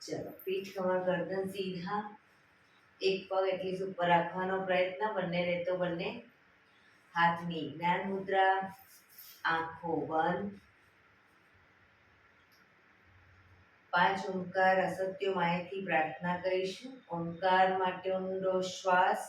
ચલો, પીઠ કમર ગરદન સીધા, એક પગ એટલી ઉપર રાખવાનો પ્રયત્ન, બંને રહેતો બંને હાથની જ્ઞાન મુદ્રા, આંખો બંધ. 5 ઓમકાર અસત્ય માહિતી પ્રાર્થના કરીશું. ઓમકાર માટે ઊંડો શ્વાસ.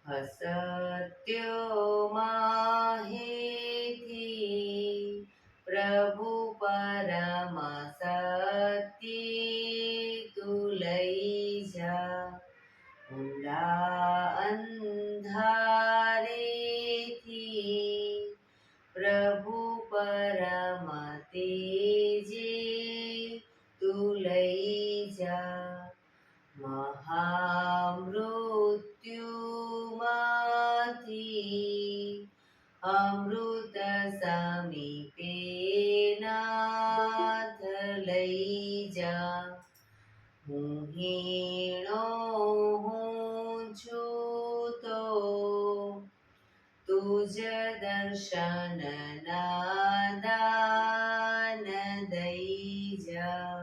असत्यो माहेति प्रभु परम सत्य तू लई જા ઊંડા અંધારેથી પ્રભુ પરમ તેજે તું લઈ જા મહામૃત્યુમાંથી અમૃત સમીપે નાથ લઈ જા હું હીણો હું છું તો તુજ દર્શન ના દાન દઈ જા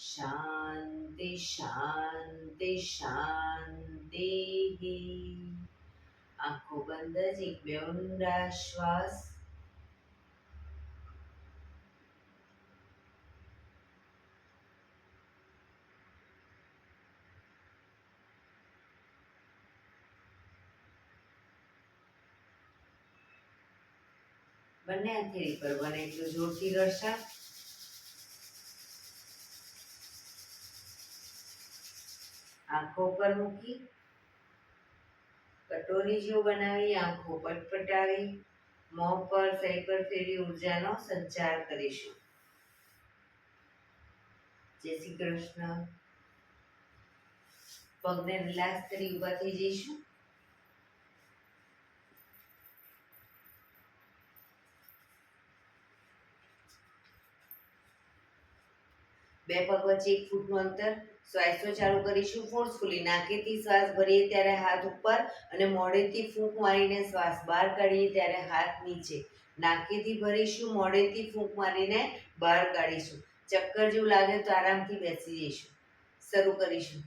શાંતિ શાંતિ શાંતિ. આંખો બંધ જ એક બે ઊંડા શ્વાસ. બંને હથેળી પર બને એટલું જોરથી ઘર્ષણ. આંખો પર મૂકી કટોરી જેવું બનાવી આંખો પટપટાવી મોં પર સહી પર ફેરી ઉર્જાનો સંચાર કરીશું. જય શ્રી કૃષ્ણ. પગને રિલેક્સ કરી ઊભા થઈ જઈશું. બે પગ વચ્ચે 1 ફૂટનું અંતર. શ્વાસો ચાલુ કરીશું. ફોર્સફુલી નાકેથી શ્વાસ ભરીએ ત્યારે હાથ ઉપર અને મોઢેથી ફૂંક મારીને શ્વાસ બહાર કાઢીએ ત્યારે હાથ નીચે. નાકેથી ભરીશું, મોઢેથી ફૂંક મારીને બહાર કાઢીશું. ચક્કર જેવું લાગે તો આરામથી બેસી જઈશું. શરૂ કરીશું.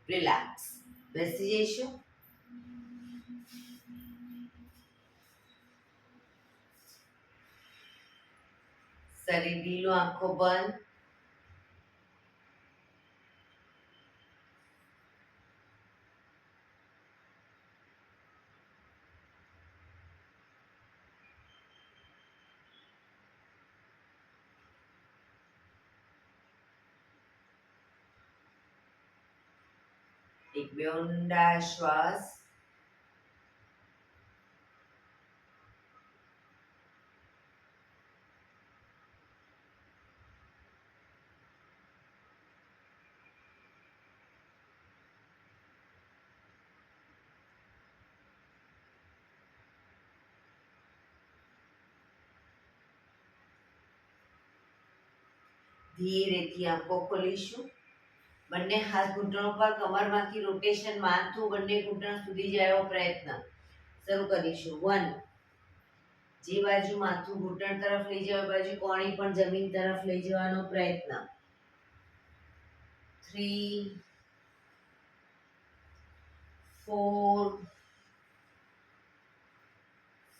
રિલેક્સ. બેસી જઈશું. શરીર ઢીલું, આંખો બંધ. એક બે ઊંડા શ્વાસ. ધીરેથી આંખો ખોલીશું. બંને હાથ ઘૂંટણો પર, કમરમાંથી રોટેશન, માથું બંને ઘૂંટણ સુધી જાય એવો પ્રયત્ન. શરૂ કરીશું. 1. જે બાજુ માથું ઘૂંટણ તરફ લઈ જવા બાજુ કોણી પણ જમીન તરફ લઈ જવાનો પ્રયત્ન. 3 4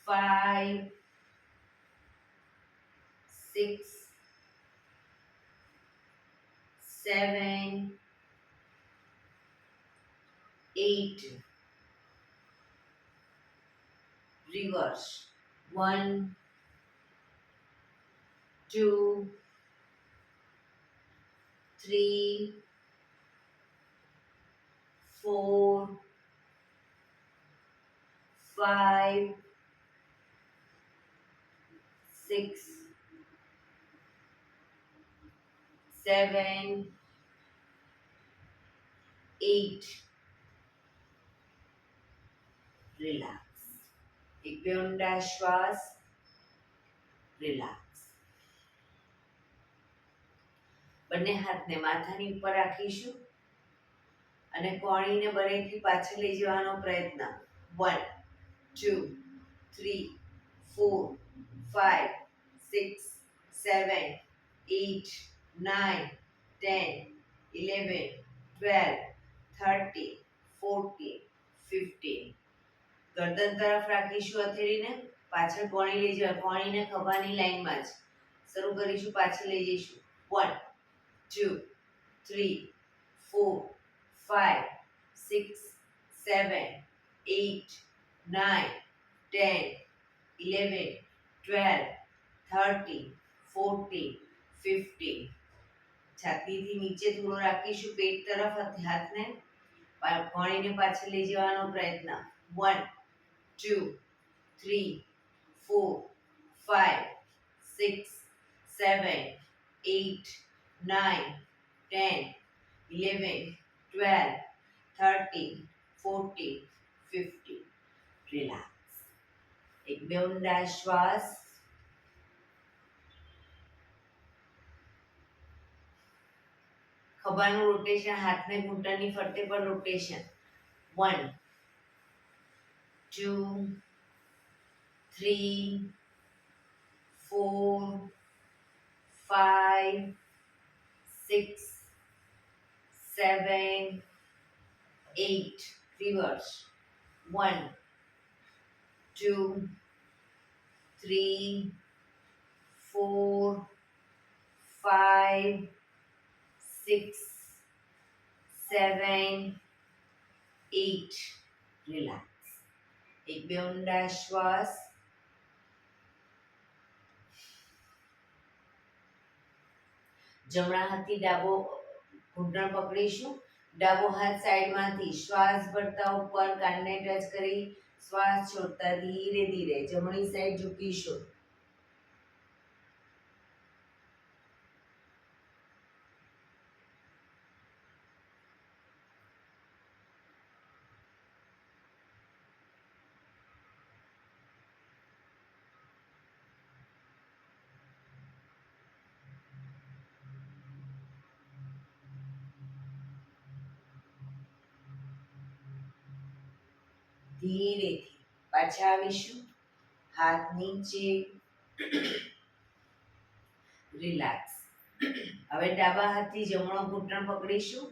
5 6 7 8 reverse. 1 2 3 4 5 6 7 8 રિલેક્સ. એક બે ઊંડા શ્વાસ. રિલેક્સ. બંને હાથને માથાની ઉપર રાખીશું અને કોણીને બનેથી પાછળ લઈ જવાનો પ્રયત્ન. 1 2 3 4 5 6 7 8 9 10 11 12 13 14 15. ગરદન તરફ રાખીશું હથેળીને. પાછળ કોણી લઈ જવા, કોણીને ખભાની લાઈનમાં જ. શરૂ કરીશું. પાછળ લઈ જઈશું. 1 2 3 4 5 6 7 8 9 10 11 12 13 14 15. છાતીથી નીચે થોડું રાખીશું. પેટ તરફ હાથને કોણીને પાછળ લઈ જવાનો પ્રયત્ન. 1 2 3 4 5 6 7 8 9 10 11 12 13 14 15. રિલેક્સ. એક બે ઊંડા શ્વાસ. ખભાનું રોટેશન, હાથને ઘૂંટણની ફરતે પર રોટેશન. 1 2 3 4 5 6 7 8 reverse. 1 2 3 4 5 6 7 8 રિલેક્સ. એક બે ઊંડા શ્વાસ. જમણા હાથથી ડાબો ઘૂંટણ પકડીશું. ડાબો હાથ સાઈડમાંથી શ્વાસ ભરતા ઉપર કાનને ટચ કરી શ્વાસ છોડતા ધીરે ધીરે જમણી સાઈડ ઝૂકીશું. ધીરેથી પાછા આવીશું. હાથ નીચે. રિલેક્સ. હવે ડાબા હાથથી જમણો ઘૂંટણ પકડીશું.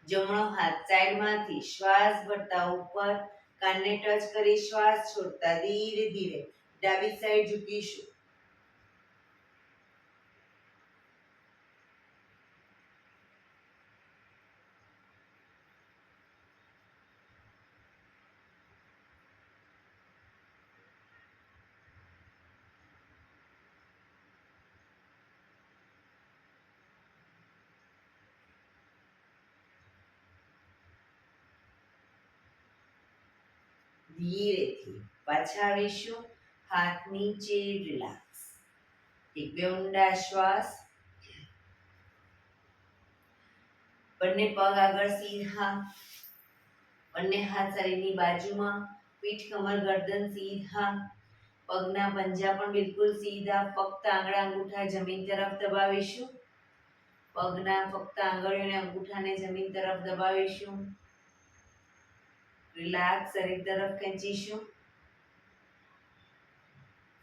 જમણો હાથ સાઈડમાંથી શ્વાસ ભરતા ઉપર કાનને ટચ કરી શ્વાસ છોડતા ધીરે ધીરે ડાબી સાઈડ ઝૂકીશું. ધીરેથી પાછા આવીશું. હાથ નીચે. રિલેક્સ. એક બે ઊંડા શ્વાસ. બંને પગ આગળ સીધા. બંને હાથ શરીરની બાજુમાં. પીઠ કમર ગરદન સીધા. પગના પંજા પણ બિલકુલ સીધા. ફક્ત આંગળા અંગૂઠા જમીન તરફ દબાવીશું. પગના ફક્ત આંગળીઓ અને અંગૂઠાને જમીન તરફ દબાવીશું. રિલેક્સ. શરીર તરફ ખેંચીશું.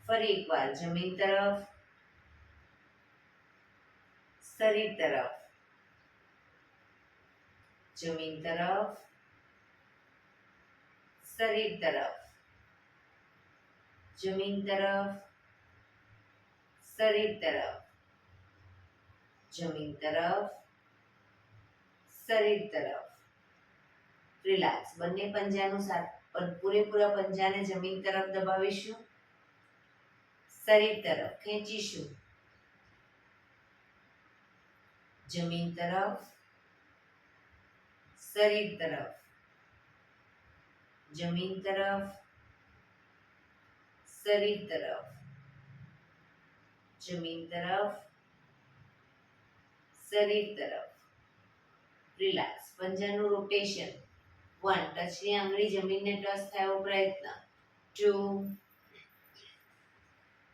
ફરી એકવાર જમીન તરફ, શરીર તરફ, જમીન તરફ, શરીર તરફ, જમીન તરફ, શરીર તરફ, જમીન તરફ, શરીર તરફ. રિલેક્સ. બંને પંજાનું પૂરેપૂરા પંજાને જમીન તરફ દબાવીશું. શરીર તરફ ખેંચીશું. જમીન તરફ, શરીર તરફ, જમીન તરફ, શરીર તરફ, જમીન તરફ, શરીર તરફ. રિલેક્સ. પંજાનું રોટેશન. 1 ટચની આંગળી જમીનને ટચ થાય એવો પ્રયત્ન. 2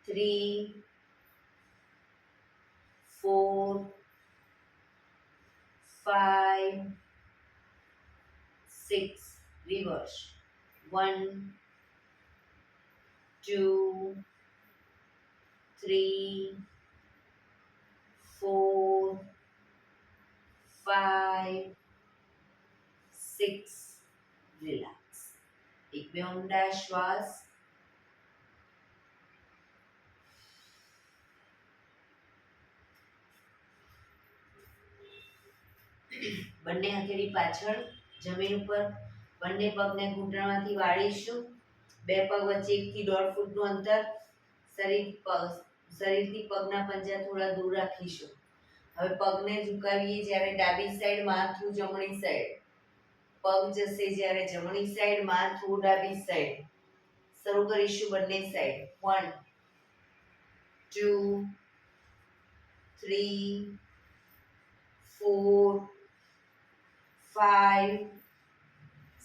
3 4 5 6 રિવર્સ. 1 2 3 4 5 6. રિલેક્સ. એક બે ઊંડા શ્વાસ. બંને હથેળી પાછળ જમીન ઉપર. બંને પગને ઘૂંટણમાંથી વાળીશું. બે પગ વચ્ચે 1 થી 1.5 ફૂટનું અંતર. શરીરથી પગના પંજા થોડા દૂર રાખીશું. હવે પગને ઝુકાવીએ જ્યારે ડાબી સાઈડ, માથું જમણી સાઈડ. પગ જશે જ્યારે જમણી સાઈડ, માથું ડાબી સાઈડ. શરૂ કરીશું બંને સાઈડ. 1 2 3 4 5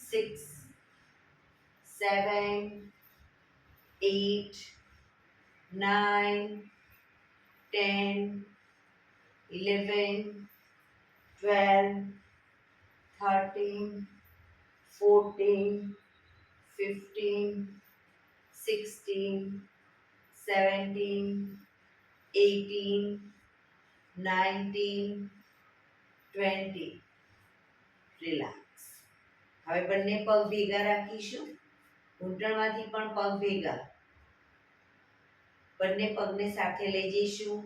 6 7 8 9 10 11 12 13 14 15 16 17 18 19 20. રિલેક્સ. હવે બંને પગ ભેગા રાખીશું. ઘૂંટણમાંથી પણ પગ ભેગા. બંને પગને સાથે લઈ જઈશું.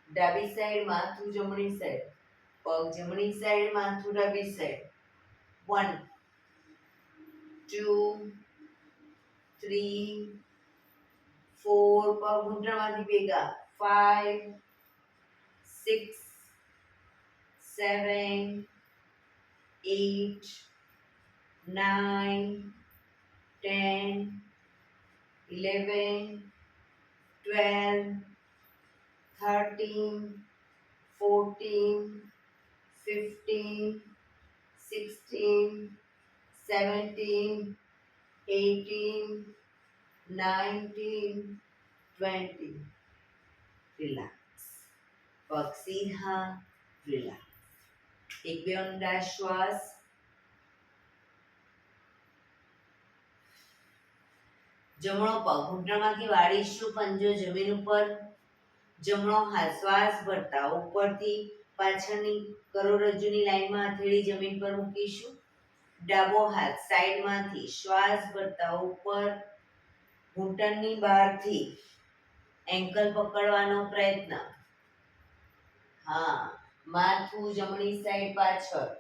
ડાબી સાઈડ, માથું જમણી સાઈડ. પગ જમણી સાઈડ, માથું ડાબી સાઈડ. 1 2 3 4, પગ ઘૂંટણમાંથી ભેગા. 5 6 7 8 9 10 11 12 13 14 15 16 17 18 19 20. રિલેક્સ. પગ સીધા. રિલેક્સ. એક બે ઊંડા શ્વાસ. જમણો પગ ઘૂંટણમાંથી વાળીશું, પંજો જમીન ઉપર. જમણો હાથ શ્વાસ ભરતા ઉપરથી પાછળની કરોડરજ્જુની લાઈનમાં હથેળી જમીન પર મૂકીશું. ડાબો હાથ સાઈડમાંથી શ્વાસ ભરતા ઉપર, ઘૂંટણની બહારથી એન્કલ પકડવાનો પ્રયત્ન. હા, માથું જમણી સાઈડ પાછળ.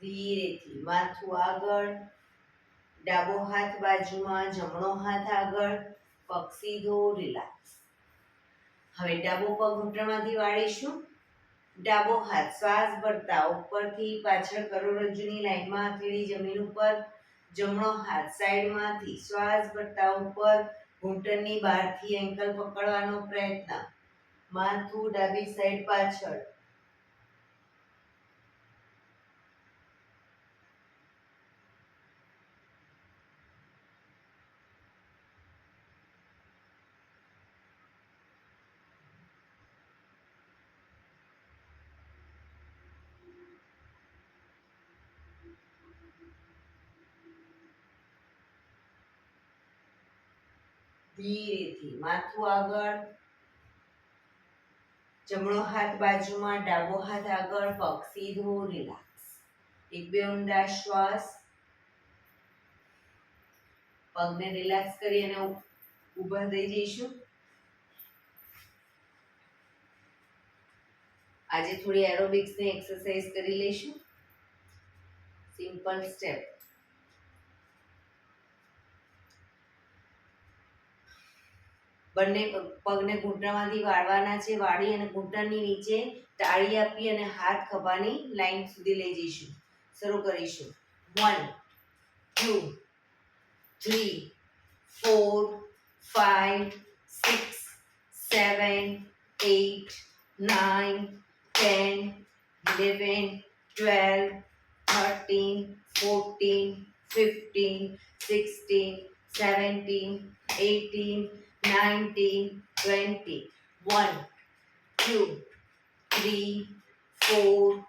ધીરેથી માથું આગળ, ડાબો હાથ બાજુમાં, જમણો હાથ આગળ, પગ સીધો. રિલેક્સ. હવે ડાબો પગ ઘૂંટણમાંથી વાળીશું. ડાબો હાથ શ્વાસ ભરતા ઉપરથી પાછળ કરોડરજ્જુની લાઈનમાં હથેળી જમીન ઉપર. જમણો હાથ સાઈડમાંથી શ્વાસ ભરતા ઉપર, ઘૂંટણની બહારથી એન્કલ પકડવાનો પ્રયત્ન. માથું ડાબી સાઈડ પાછળ. ધીરેથી માથું આગળ, જમણો હાથ બાજુમાં, ડાબો હાથ આગળ, પગ સીધો. રિલેક્સ. એક બે ઊંડા શ્વાસ. પગને રિલેક્સ કરી અને ઊભા થઈ જઈશું. આજે થોડી એરોબિક્સની એક્સરસાઇઝ કરી લઈશું. Simple step. બંને પગને ઘૂંટણમાંથી વાળવાના છે. વાળી અને ઘૂંટણની નીચે તાળી આપી અને હાથ ખભાની લાઈન સુધી લઈ જઈશું. શરૂ કરીશું. 1 2 3 4 5 6 7 8 9 10 11 12 13 14 15 16 17 18 19 20. 1 2 3 4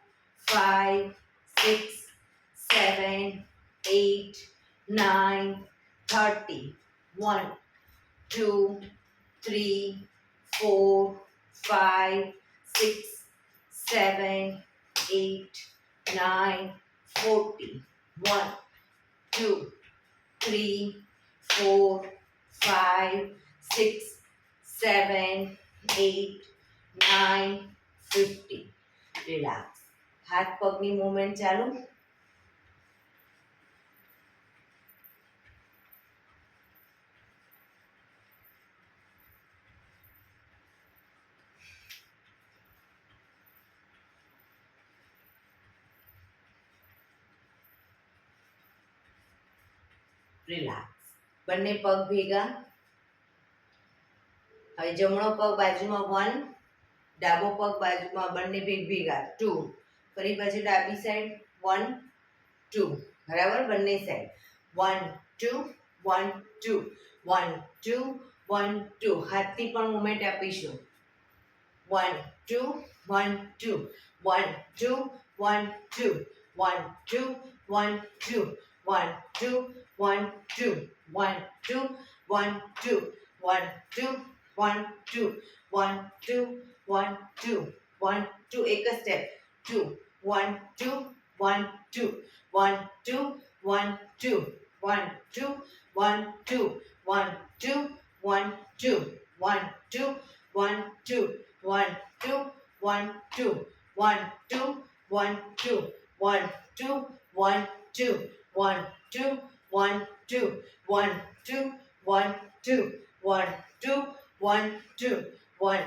5 6 7 8 9 30. 1 2 3 4 5 6 7 8 9 40. 1 2 3 4 5 6 7 8 9 50. રિલેક્સ. હાથ પગની મૂવમેન્ટ ચાલુ. રિલેક્સ. બંને પગ ભેગા. હવે જમણો પગ બાજુમાં 1, ડાબો પગ બાજુમાં, બંને ભેગા 2. ફરી પાછું ડાબી સાઈડ 1 2. બરાબર. બંને સાઈડ 1 2 1 2 1 2 1 2 હાથની પણ મુવમેન્ટ આપીશું 1 2 1 2 1 2 1 2 1 2 1 2 1 2 1 2 1 2 1 2 1 2 1 2 1 2 1 2 1 2 એક જ સ્ટેપ 2 1 2 1 2 1 2 1 2 1 2 1 2 1 2 1 2 1 2 1 2 1 2 1 2 1 2 1 2 1 2 1 2 1 2 1 2 1 2 1 2 1 2 1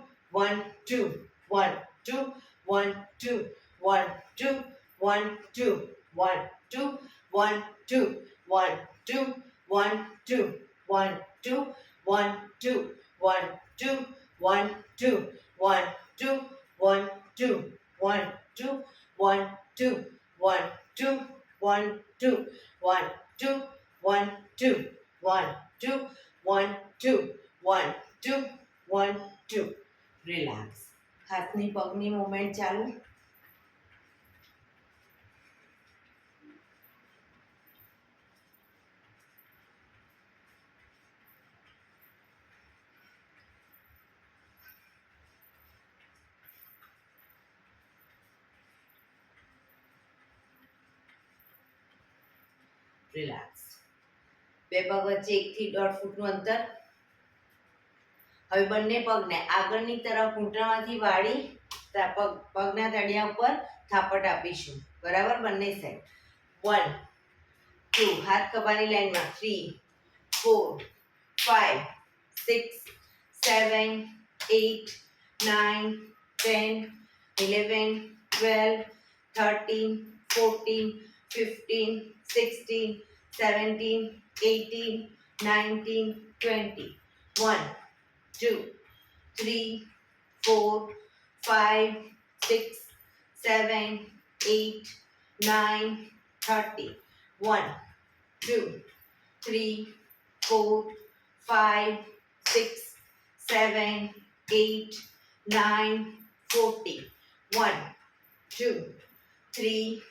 2 1 2 1 2 1 2 1 2 1 2 1 2 1 2 1 2 1 2 1 2 1 2 1 2 1 2 1 2 1 2 1 2 1 2 1 2 1 2 1 2 1 2 1 2 1 2 1 2 1 2 1 2 રિલેક્સ હાથની પગની મુવમેન્ટ ચાલુ રિલેક્સ બે પગ વચ્ચે 1 થી 1.5 ફૂટનું અંતર હવે બંને પગને આગળની તરફ ઘૂંટણમાંથી વાળી પગના તળિયા ઉપર થાપટ આપીશું બરાબર બંને સાઈડ 1 2 હાથ ખભાની લાઈનમાં 3 4 5 6 7 8 9 10 11 12 13 14 15 16 17 18 19 20 1 2 3 4 5 6 7 8 9 30 1 2 3 4 5 6 7 8 9 40 1 2 3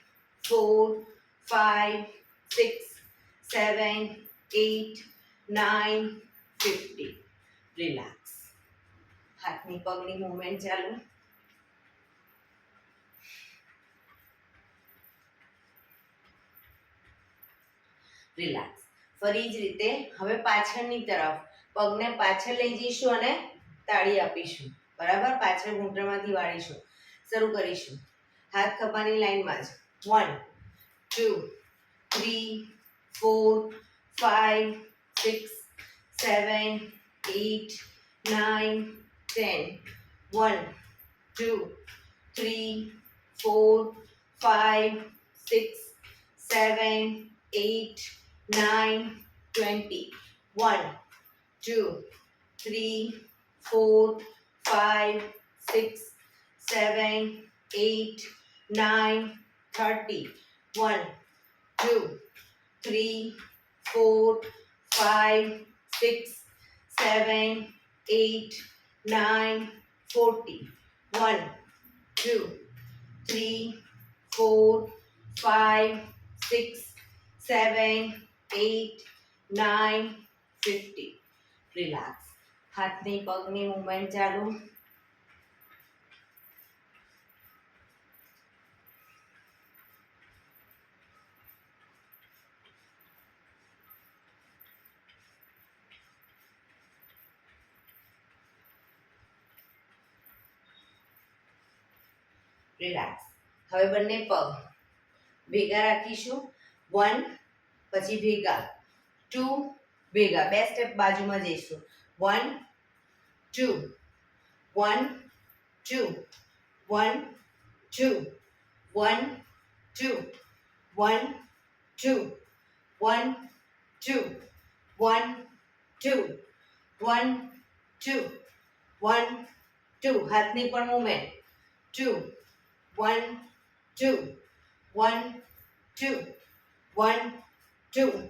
4 5 6 7 8 9 50 રિલેક્સ હાથની પગની મુવમેન્ટ ચાલુ રિલેક્સ ફરી જ રીતે હવે પાછળની તરફ પગને પાછળ લઈ જઈશું અને તાળી આપીશું બરાબર પાછળ ઘૂંટણમાંથી વાળીશું શરૂ કરીશું હાથ ખભાની લાઈનમાં જ 1 2 3 4 5 6 7 8 9 10 1 2 3 4 5 6 7 8 9 20 1 2 3 4 5 6 7 8 9 30 1 2 3 4 5 6 7 8 9 40 1 2 3 4 5 6 7 8 9 50 રિલેક્સ હાથની પગની મુવમેન્ટ ચાલુ રિલેક્સ હવે બંને પગ ભેગા રાખીશું 1 પછી ભેગા 2 ભેગા બે સ્ટેપ બાજુમાં જઈશું 1 2 1 2 1 2 1 2 1 2 1 2 1 2 1 2 1 2 હાથની પણ મુવમેન્ટ 2 1 2 1 2 1 2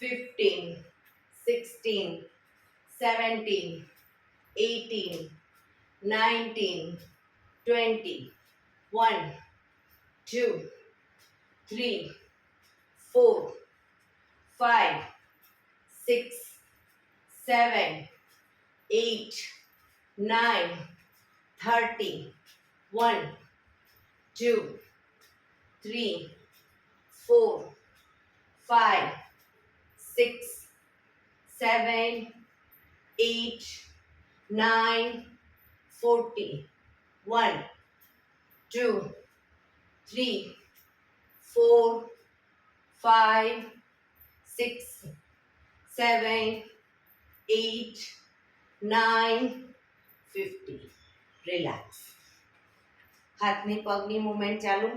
15, 16, 17, 18, 19, 20, 1, 2, 3, 4, 5, 6, 7, 8, 9, 30, 1, 2, 3, 4, 5, 6, 7, 8, 9, 40, 1, 2, 3, 4, 5, 6, 7, 8, 9, 50. રિલેક્સ. હાથની પગની મૂવમેન્ટ ચાલુ.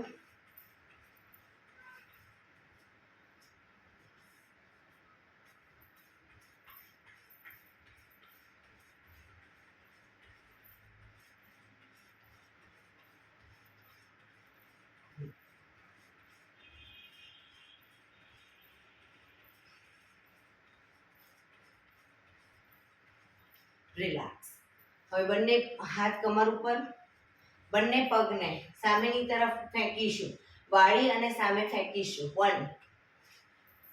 રિલેક્સ. હવે બંને હાથ કમર ઉપર, બંને પગને સામેની તરફ ફેંકીશું, વાળી અને સામે ફેંકીશું. 1,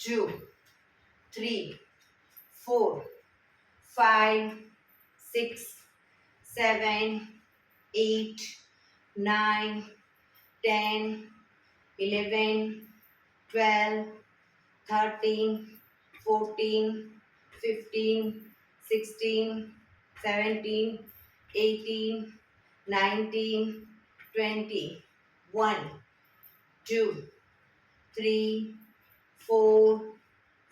2, 3, 4, 5, 6, 7, 8, 9, 10, 11, 12, 13, 14, 15, 16, 17, 18, 19, 20, 1, 2, 3, 4,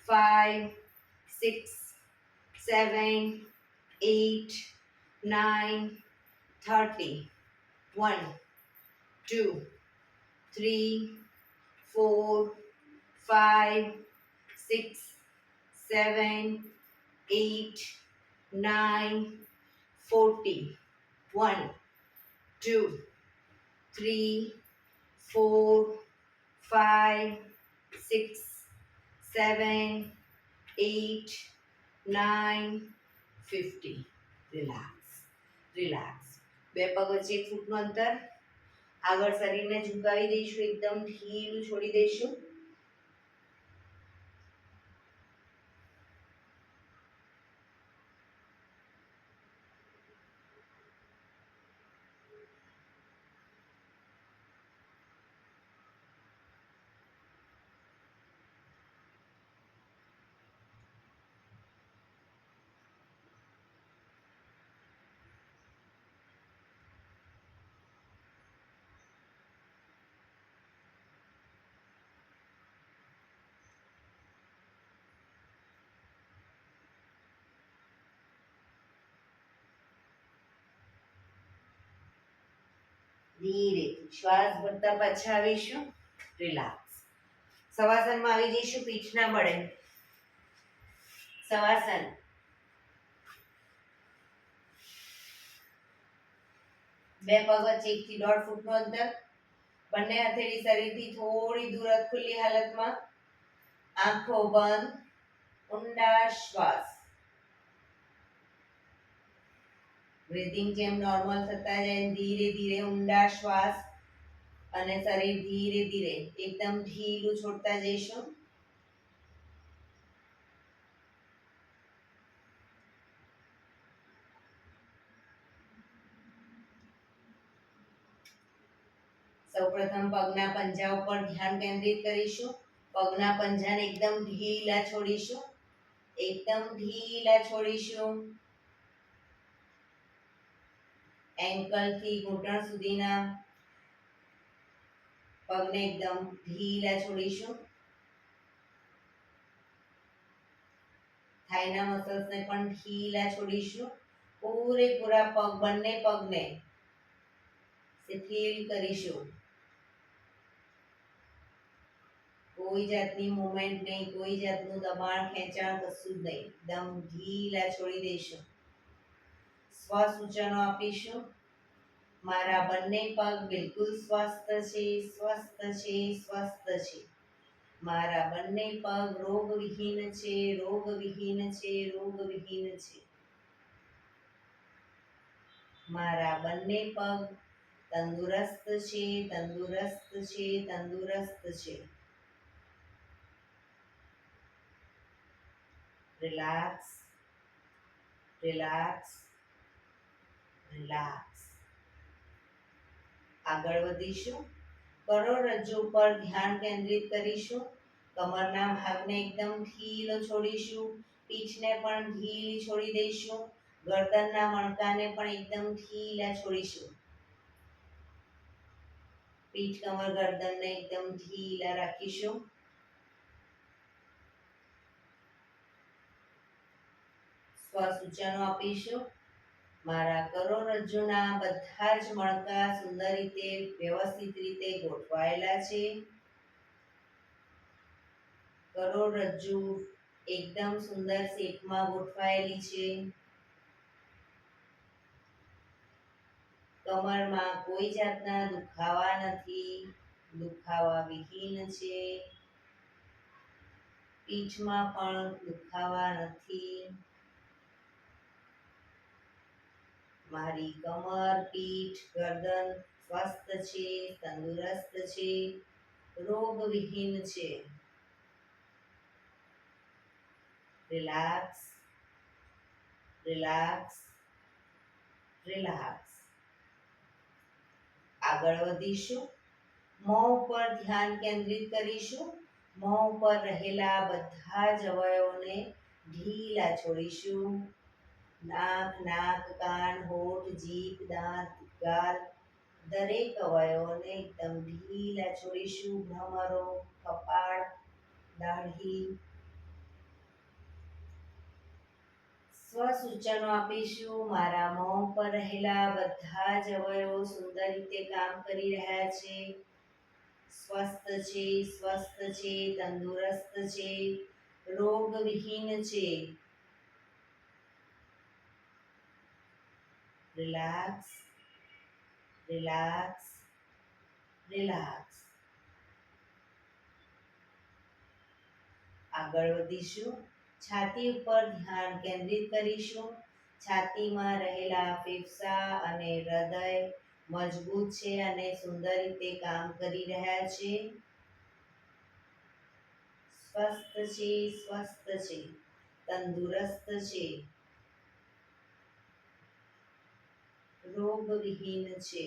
5, 6, 7, 8, 9, 30, 1, 2, 3, 4, 5, 6, 7, 8, 9, 40, 1, 2, 3, 4, 5, 6, 7, 8, 9, 50. રિલેક્સ. રિલેક્સ. બે પગ વચ્ચે 1 ફૂટનું અંતર. આગળ શરીરને ઝુકાવી દઈશું, એકદમ ઢીલું છોડી દઈશું. ધીરે શ્વાસ ભરતા પાછા આવીશું. રિલેક્સ. શવાસનમાં આવી જઈશું, પીઠના બળે. શવાસન. બે પગ વચ્ચે 1 થી 1.5 ફૂટનું અંતર. બંને હથેળી શરીરથી થોડી દૂર ખુલ્લી હાલતમાં. આંખો બંધ. ઊંડા શ્વાસ. બ્રીથિંગ જેમ નોર્મલ થતા જાય ધીરે ધીરે ઊંડા શ્વાસ અને શરીર ધીરે ધીરે એકદમ ઢીલું છોડતા જઈશું. સૌપ્રથમ પગના પંજા ઉપર ધ્યાન કેન્દ્રિત કરીશું. પગના પંજાને એકદમ ઢીલા છોડીશું. એકદમ ઢીલા છોડીશું. એન્કલ થી ઘૂંટણ સુધીના પગને એકદમ ઢીલા છોડીશું. થાઈના મસલ્સને પણ ઢીલા છોડીશું. પૂરેપૂરા પગ, બંને પગને શિથિલ કરીશું. કોઈ જાતની મુવમેન્ટ નહીં, કોઈ જાતનું દબાણ ખેંચાણ કશું જ નહીં. એકદમ ઢીલા છોડી દઈશું. સૂચનો આપીશું. મારા બંને પગ બિલકુલ સ્વસ્થ છે, સ્વસ્થ છે, સ્વસ્થ છે. મારા બંને પગ રોગવિહીન છે, રોગવિહીન છે, રોગવિહીન છે. મારા બંને પગ તંદુરસ્ત છે, તંદુરસ્ત છે, તંદુરસ્ત છે. Relax, relax, relax. આગળ વધીશું. કરોડરજ્જુ પર ધ્યાન કેન્દ્રિત કરીશું. કમરના ભાગને એકદમ ઢીલો છોડીશું. પીઠને પણ ઢીલી છોડી દઈશું. ગરદનના મણકાને પણ એકદમ ઢીલા છોડીશું. પીઠ, કમર, ગરદનને એકદમ ઢીલા રાખીશું. સ્વસૂચનો આપીશું. મારા કરોડરજ્જુના બધા જ મણકા સુંદર રીતે વ્યવસ્થિત રીતે ગોઠવાયેલા છે. કરોડરજ્જુ એકદમ સુંદર શેપમાં ગોઠવાયેલી છે. કમરમાં કોઈ જાતના દુખાવા નથી, દુખાવા વિહીન છે. પીઠમાં પણ દુખાવા નથી. મારી કમર, પીઠ, ગરદન સ્વસ્થ છે, તંદુરસ્ત છે, રોગવિહીન છે. Relax, relax, relax. આગળ વધીશું. મોં ઉપર ધ્યાન કેન્દ્રિત કરીશું. મોં ઉપર રહેલા બધા જ અવયવોને ઢીલા છોડીશું. નાક, કાન, હોઠ, જીભ, દાંત, ગાલ દરેક અવયવોને એકદમ ઢીલા છોડીશું. ભ્રમરો, કપાળ, દાઢી. સ્વસૂચનો આપીશું. મારા મોં પર રહેલા બધા જ અવયવો સુંદર રીતે કામ કરી રહ્યા છે. સ્વસ્થ છે, સ્વસ્થ છે, તંદુરસ્ત છે, રોગવિહીન છે. Relax, relax, relax. આગળ વધીશું. છાતી ઉપર ધ્યાન કેન્દ્રિત કરીશું. છાતીમાં રહેલા ફેફસા અને હૃદય મજબૂત છે અને સુંદર રીતે કામ કરી રહ્યા છે. સ્વસ્થ છે, સ્વસ્થ છે, તંદુરસ્ત છે, રોગવિહીન છે.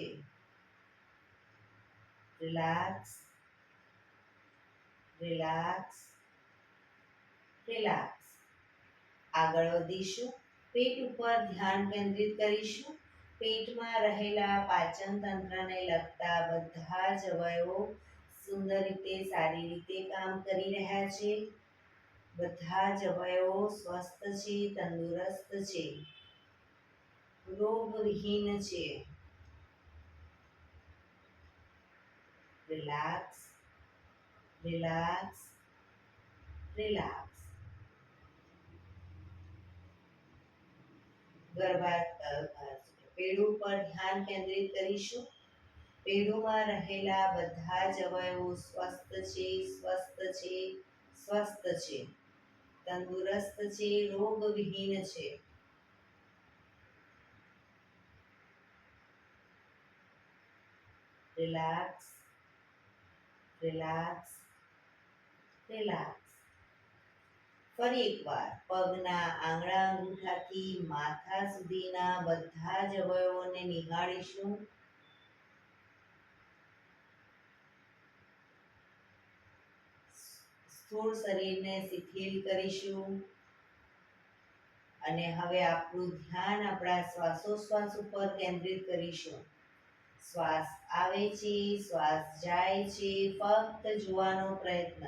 Relax, relax, relax. આગળ વધીશું. પેટ ઉપર ધ્યાન કેન્દ્રિત કરીશું. પેટમાં રહેલા પાચન તંત્રને લગતા બધા જ અવયવો સુંદર રીતે સારી રીતે કામ કરી રહ્યા છે. બધા જ અવયવો સ્વસ્થ છે, તંદુરસ્ત છે, રોગવિહીન છે. Relax, relax, relax. પેડું પર ધ્યાન કેન્દ્રિત કરીશું. પેડુમાં રહેલા બધા જ અવયવો સ્વસ્થ છે, સ્વસ્થ છે, સ્વસ્થ છે, તંદુરસ્ત છે, રોગવિહીન છે. Relax, relax, relax. ફરી એકવાર પગના આંગળા અંગૂઠાથી માથા સુધીના બધા જ અવયવોને નિહાળીશું. સ્થૂળ શરીરને શિથિલ કરીશું અને હવે આપણું ધ્યાન આપણા શ્વાસોશ્વાસ ઉપર કેન્દ્રિત કરીશું. શ્વાસ આવે છે, શ્વાસ જાય છે, ફક્ત જોવાનો પ્રયત્ન.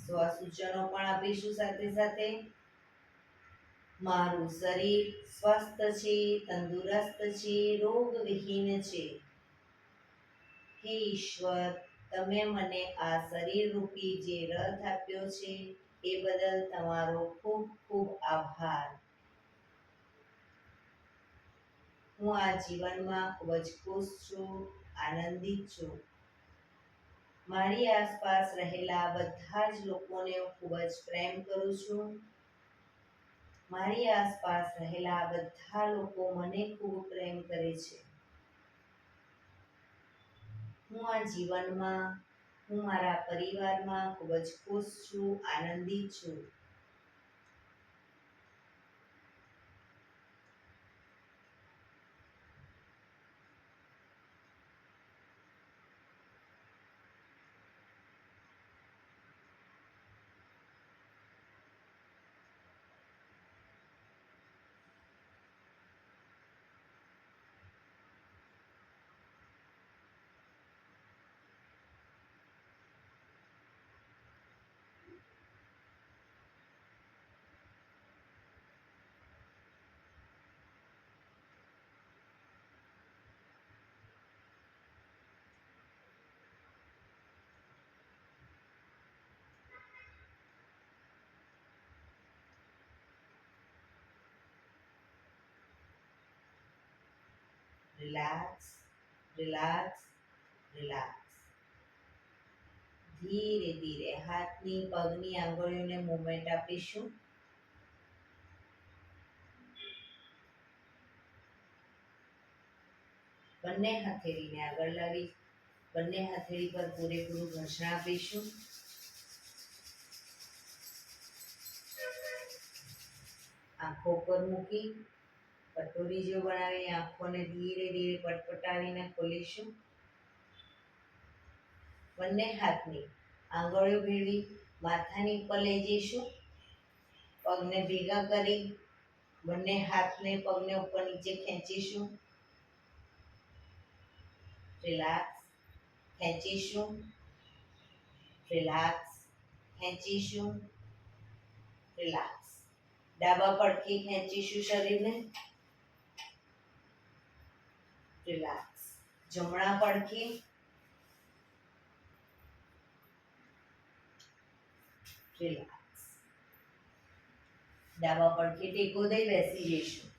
સ્વસૂચનો પણ આપીશું સાથે સાથે. મારું શરીર સ્વસ્થ છે, તંદુરસ્ત છે, રોગવિહીન છે. હે ઈશ્વર, તમે મને આ શરીર રૂપી જે રથ આપ્યો છે એ બદલ તમારો ખૂબ ખૂબ આભાર. હું આ જીવનમાં ખૂબ જ ખુશ છું, આનંદિત છું. મારી આસપાસ રહેલા બધા જ લોકોને હું ખૂબ જ પ્રેમ કરું છું. મારી આસપાસ રહેલા બધા લોકો મને ખૂબ પ્રેમ કરે છે. હું આ જીવનમાં હું મારા પરિવારમાં ખૂબ જ ખુશ છું, આનંદિત છું. Relax, relax, relax. ધીરે ધીરે હાથની પગની આંગળીઓને મૂવમેન્ટ આપીશું. બંને હથેળીને આગળ લાવી બંને હથેળી પર પૂરેપૂરું ઘર્ષણ આપીશું. આંખો પર મૂકી કટોરી જેવું બનાવી આંખોને ધીરે ધીરે પટપટાવીને ખોલીશું. બંને હાથની આંગળીઓ ભેળવી માથાની ઉપર લઈ જઈશું. પગને ભેગા કરી બંને હાથને પગને ઉપર નીચે ખેંચીશું. રિલેક્સ, ખેંચીશું. રિલેક્સ, ખેંચીશું. રિલેક્સ. ડાબા પડખે ખેંચીશું શરીરને. રિલેક્સ. જમણા પડખે. રિલેક્સ. ડાબા પડખે ટેકો દઈ બેસી જઈશું.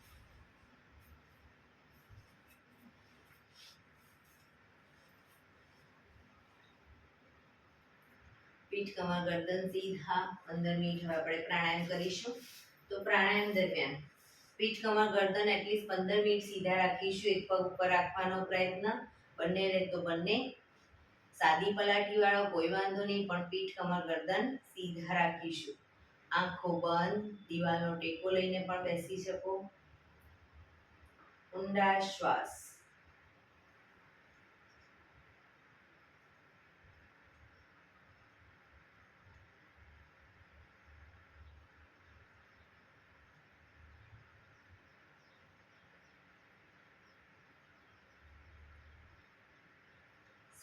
પીઠ કમર ગરદન સીધા 15 મિનિટ હવે આપણે પ્રાણાયામ કરીશું. તો પ્રાણાયામ દરમિયાન પીઠ કમર ગરદન એટલીસ્ટ 15 મિનિટ સીધા રાખીશું. એક પગ ઉપર રાખવાનો પ્રયત્ન. બંને રહે તો બંને. સાદી પલાઠી વાળો કોઈ વાંધો નહીં, પણ પીઠ કમર ગરદન સીધા રાખીશું. આંખો બંધ, દિવાલનો ટેકો લઈને પણ બેસી શકો. ઊંડા શ્વાસ.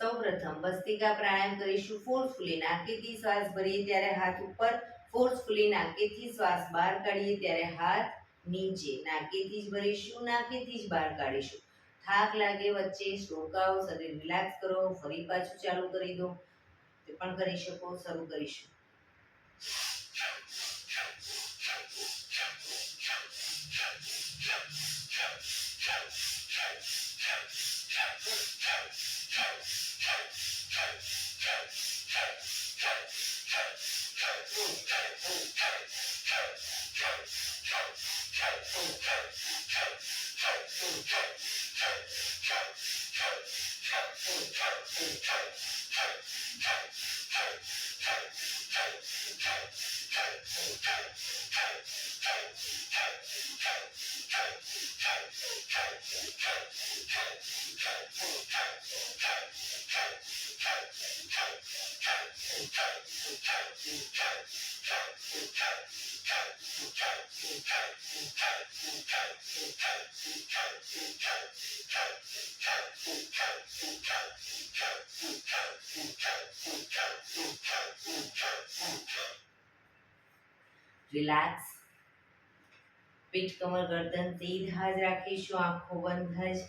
સૌપ્રથમ ભસ્ત્રિકા પ્રાણાયામ કરીશું. ફોર્સફુલી નાકેથી શ્વાસ ભરીએ ત્યારે હાથ ઉપર, ફોર્સફુલી નાકેથી શ્વાસ બહાર કાઢીએ ત્યારે હાથ નીચે. નાકેથી જ ભરીશું, નાકેથી જ બહાર કાઢીશું. થાક લાગે વચ્ચે રોકાઓ, શરીર રિલેક્સ કરો, ફરી પાછું ચાલુ કરી દો. તે પણ કરી શકો. શરૂ કરીશું. રિલેક્સ. પીઠ કમર ગરદન સીધા જ રાખીશું. આંખો બંધ જ.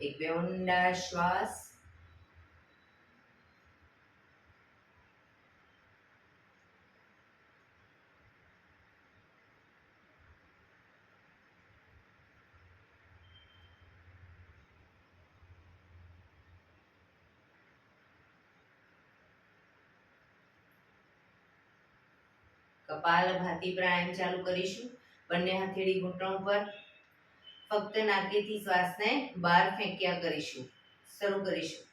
એક બે ઊંડા શ્વાસ. કપાલભાતિ પ્રાણાયામ ચાલુ કરીશું. બંને હથેળી ઘૂંટણ પર. ફક્ત નાકેથી શ્વાસને બહાર ફેંક્યા કરીશું. શરૂ કરીશું.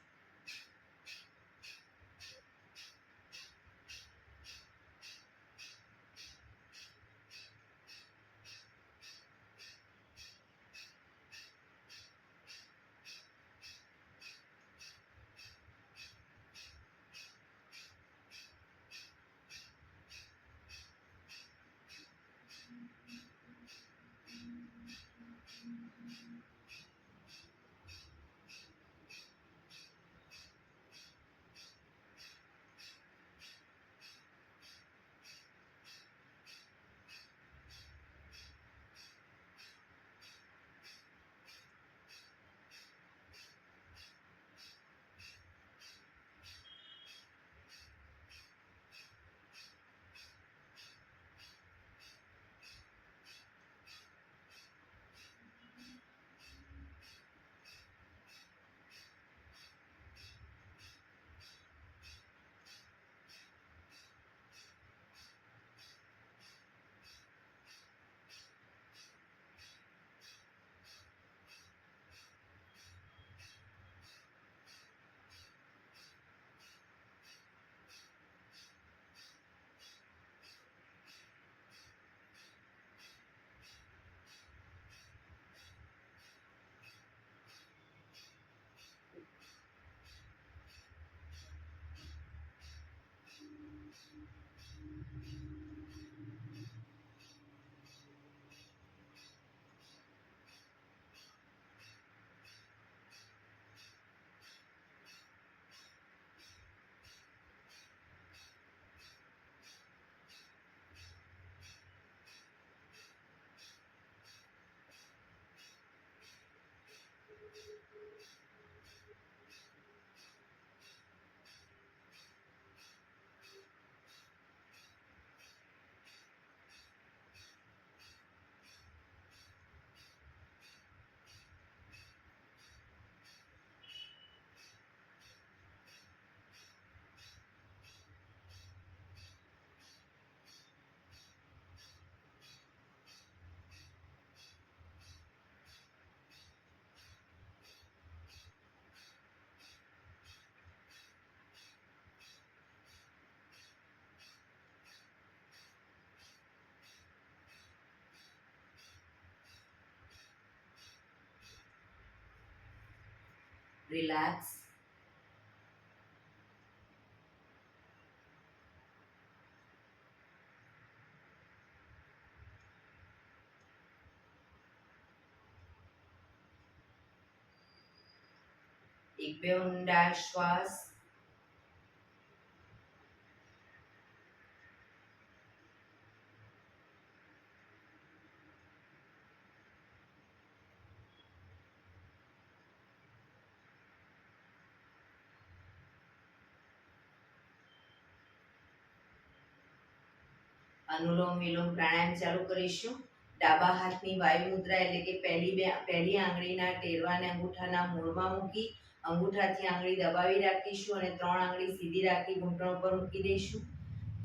રિલેક્સ. એક બે ઊંડા શ્વાસ. અનુલોમ વિલોમ પ્રાણાયામ ચાલુ કરીશું. ડાબા હાથની વાયુ મુદ્રા એટલે કે પહેલી આંગળીના ટેરવાને અંગૂઠાના મૂળમાં મૂકી અંગૂઠાથી આંગળી દબાવી રાખીશું અને 3 આંગળી સીધી રાખી ઘૂંટણ ઉપર મૂકી દઈશું.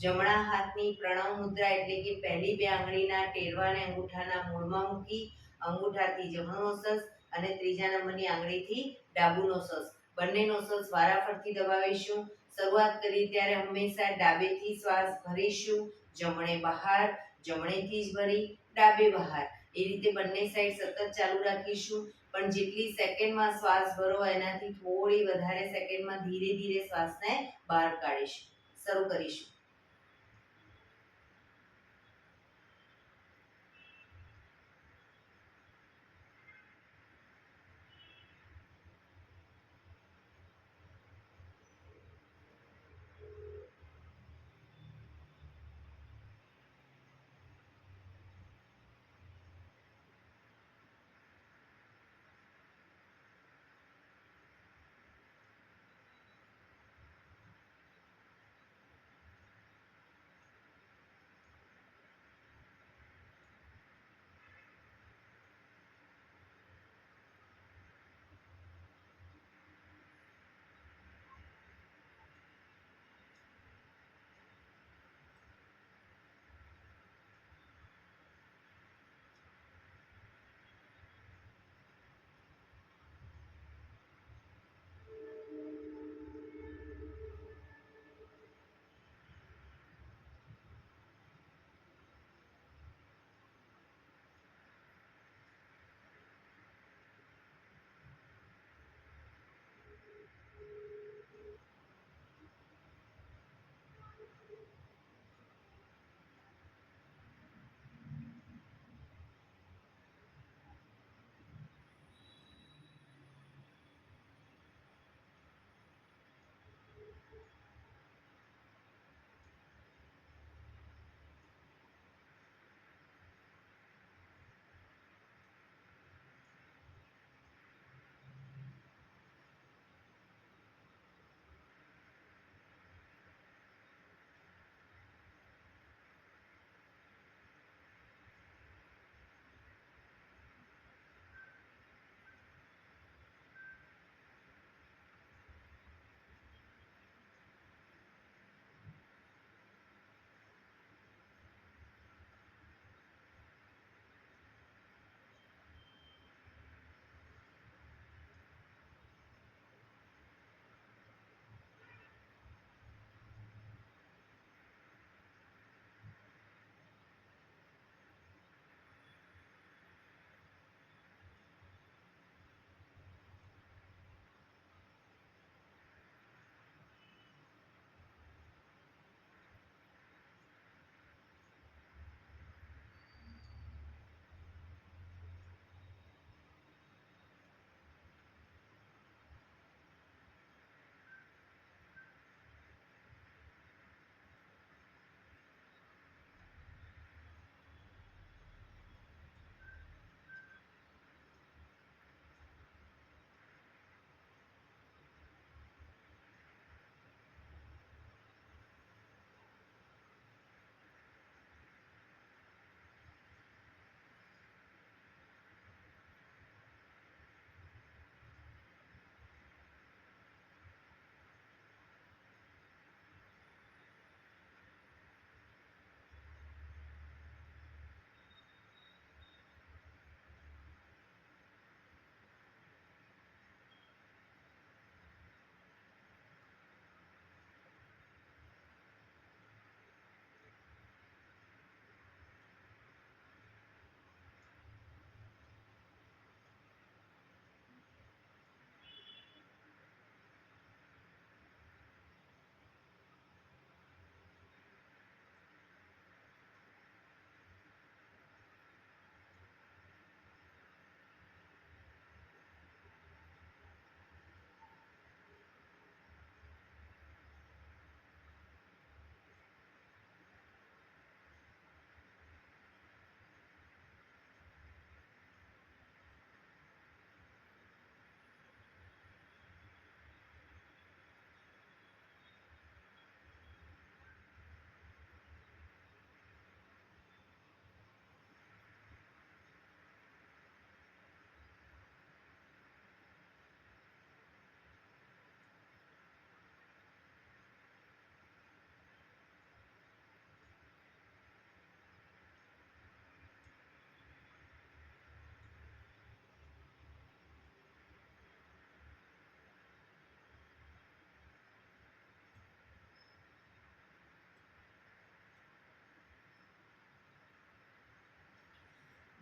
જમણા હાથની પ્રણવ મુદ્રા એટલે કે પહેલી 2 આંગળીના ટેરવાને અંગૂઠાના મૂળમાં મૂકી અંગૂઠાથી જમણો નોસસ અને ત્રીજા નંબરની આંગળીથી ડાબુ નોસસ બંને નોસસ વારાફરતી દબાવીશું. શરૂઆત કરી ત્યારે હંમેશા ડાબેથી શ્વાસ ભરીશું, જમણે બહાર, જમણેથી જ ભરી ડાબે બહાર. એ રીતે બંને સાઈડ સતત ચાલુ રાખીશું. પણ જેટલી સેકન્ડમાં શ્વાસ ભરો એનાથી થોડી વધારે સેકન્ડમાં ધીરે ધીરે શ્વાસને બહાર કાઢીશું. શરૂ કરીશું.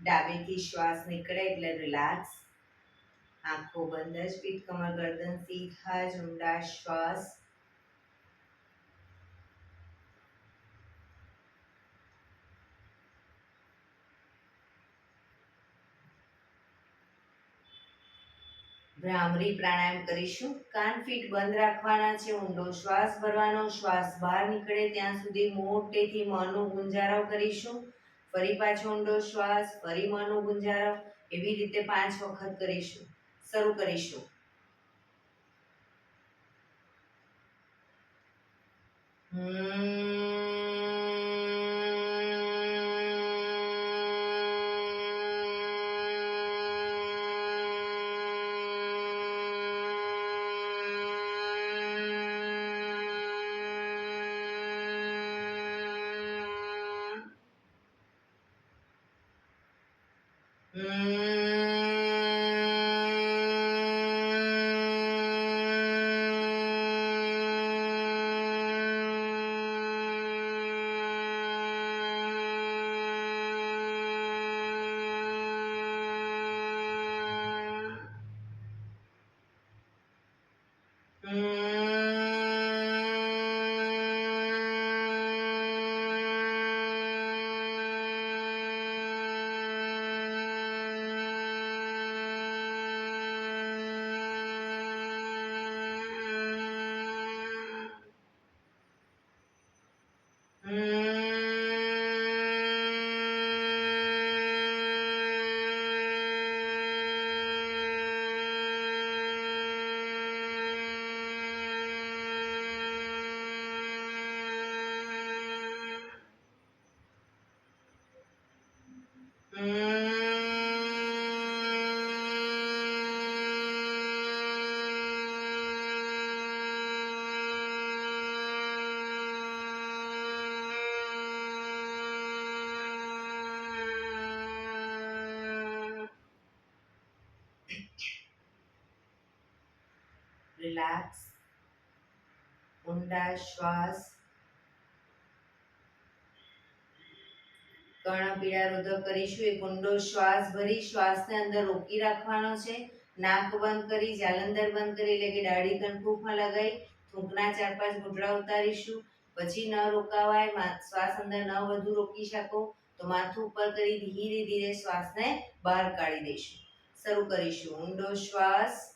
ડાબેથી શ્વાસ નીકળે એટલે રિલેક્સ. આંખો બંધ જ, પીઠ કમર ગરદન સીધા જ, ઊંડા શ્વાસ. ભ્રામરી પ્રાણાયામ કરીશું. કાન ફીટ બંધ રાખવાના છે, ઊંડો શ્વાસ ભરવાનો, શ્વાસ બહાર નીકળે ત્યાં સુધી મોટેથી મોંનો ગુંજારો કરીશું. ફરી પાછો ઊંડો શ્વાસ, ફરી મોંનો ગુંજારો, એવી રીતે 5 વખત કરીશું. શરૂ કરીશું. રિલેક્સ. ઊંડા શ્વાસ. કર્ણપીડા રુદ્ર કરીશું. એક ઊંડો શ્વાસ ભરી શ્વાસને અંદર રોકી રાખવાનો છે. નાક બંધ કરી, જાલંધર બંધ કરી, એટલે કે દાઢી કનખૂફમાં લગાવી થૂંકના 4-5 ઘૂંટડા ઉતારીશું. પછી ન રોકાવાય, શ્વાસ અંદર ન વધુ રોકી શકો તો માથું ઉપર કરી ધીરે ધીરે શ્વાસને બહાર કાઢી દઈશું. શરૂ કરીશું. ઊંડો શ્વાસ.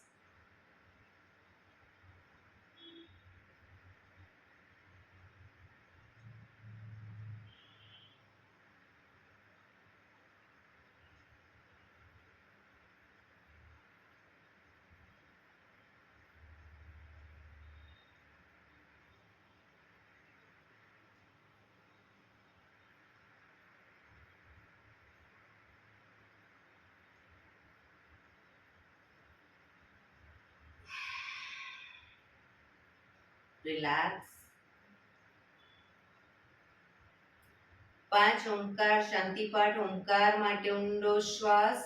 રિલેક્સ. 5 ઓમકાર શાંતિ પાઠ. ઓમકાર માટે ઊંડો શ્વાસ.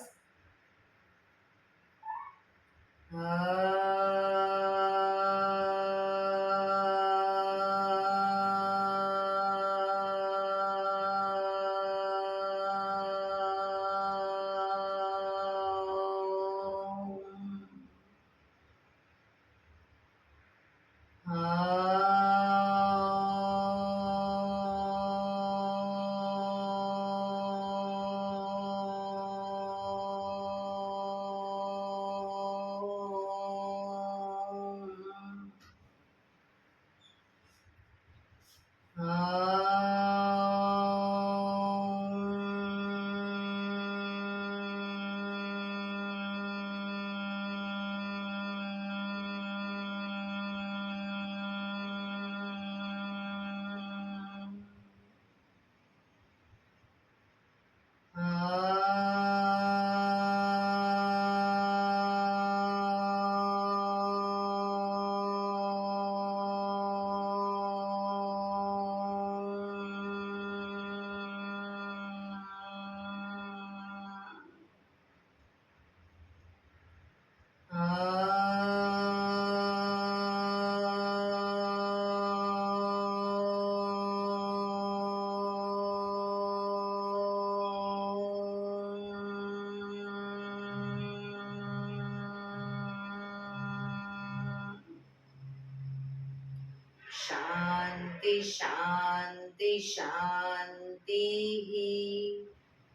શાંતિ શાંતિ.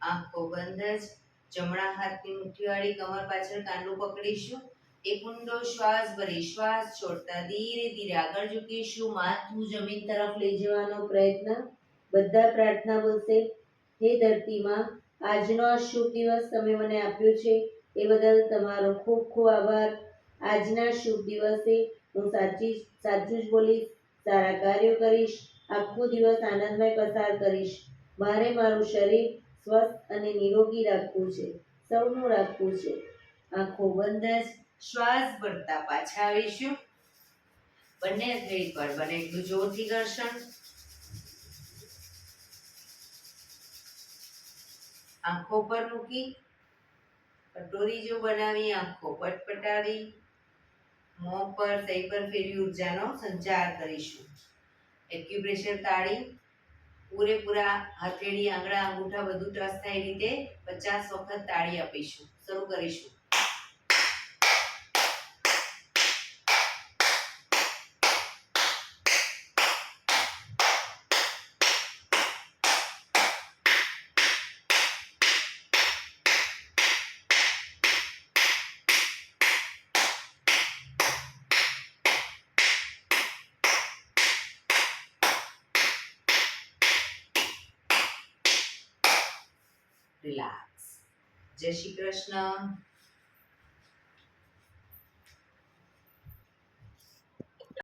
આંખો બંધ જ. જમણા હાથની મુઠ્ઠીવાળી કમર પાછળ કાંડું પકડીશું. એક ઊંડો શ્વાસ ભરી શ્વાસ છોડતા ધીરે ધીરે આગળ ઝૂકીશું. માથું જમીન તરફ લઈ જવાનો પ્રયત્ન. બધા પ્રાર્થના બોલશે. હે ધરતીમાં, આજનો આ શુભ દિવસ તમે મને આપ્યો છે એ બદલ તમારો ખૂબ ખૂબ આભાર. આજના શુભ દિવસે હું સાચું જ બોલીશ, સારા કાર્યો કરીશ, આખો દિવસ આનંદમય પસાર કરીશ. મારે મારું શરીર સ્વસ્થ અને નિરોગી રાખવું છે, સૌનું રાખવું છે. આંખો બંધ જ. શ્વાસ ભરતા પાછા આવીશું. બંને હથેળી પર બને એટલું જોરથી ઘર્ષણ. આંખો પર મૂકી કટોરી જો બનાવી આંખો પટપટાવી મોં પર સહી પર ફેરવી ઉર્જાનો સંચાર કરીશું. એક્યુપ્રેશર તાળી પૂરેપૂરા હથેળી આંગળા અંગૂઠા બધું ટચ થાય રીતે 50 વખત તાળી આપીશું. શરૂ કરીશું. રિલેક્સ. જય શ્રી કૃષ્ણ.